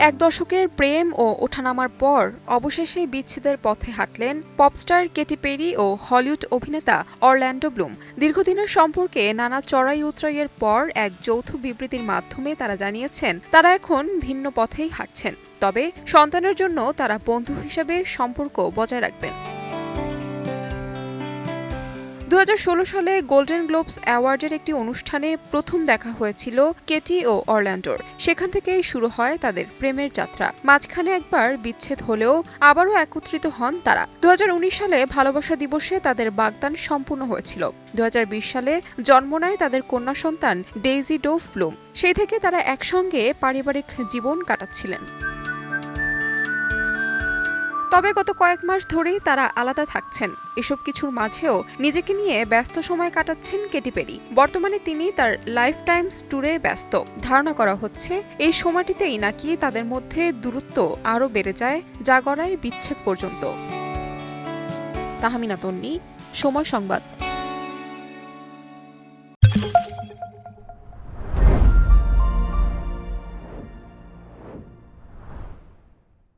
এক দশকের প্রেম ও ওঠানামার পর অবশেষে বিচ্ছেদের পথে হাঁটলেন পপস্টার কেটি পেরি ও হলিউড অভিনেতা অরল্যান্ডো ব্লুম। দীর্ঘদিনের সম্পর্কে নানা চড়াই উতরাইয়ের পর এক যৌথ বিবৃতির মাধ্যমে তারা জানিয়েছেন তারা এখন ভিন্ন পথেই হাঁটছেন, তবে সন্তানের জন্য তারা বন্ধু হিসেবে সম্পর্ক বজায় রাখবেন। 2016 সালে গোল্ডেন গ্লোবস অ্যাওয়ার্ডের একটি অনুষ্ঠানে প্রথম দেখা হয়েছিল কেটি ও অরল্যান্ডোর। সেখান থেকেই শুরু হয় তাদের প্রেমের যাত্রা। মাঝখানে একবার বিচ্ছেদ হলেও আবারও একত্রিত হন তারা। 2019 সালে ভালোবাসা দিবসে তাদের বাগদান সম্পূর্ণ হয়েছিল। 2020 সালে জন্ম নেয় তাদের কন্যা সন্তান ডেইজি ডোভ ব্লুম। সেই থেকে তারা একসঙ্গে পারিবারিক জীবন কাটাচ্ছিলেন। তবে গত কয়েক মাস ধরেই তারা আলাদা থাকছেন। এসব কিছুর মাঝেও নিজেকে নিয়ে ব্যস্ত সময় কাটাচ্ছেন কেটি পেরি। বর্তমানে তিনি তার লাইফ টাইমস ট্যুরে ব্যস্ত। ধারণা করা হচ্ছে এই সময়টিতেই নাকি তাদের মধ্যে দূরত্ব আরও বেড়ে যায়, যা গড়ায় বিচ্ছেদ পর্যন্ত। তাহমিনা তন্নি, সময় সংবাদ।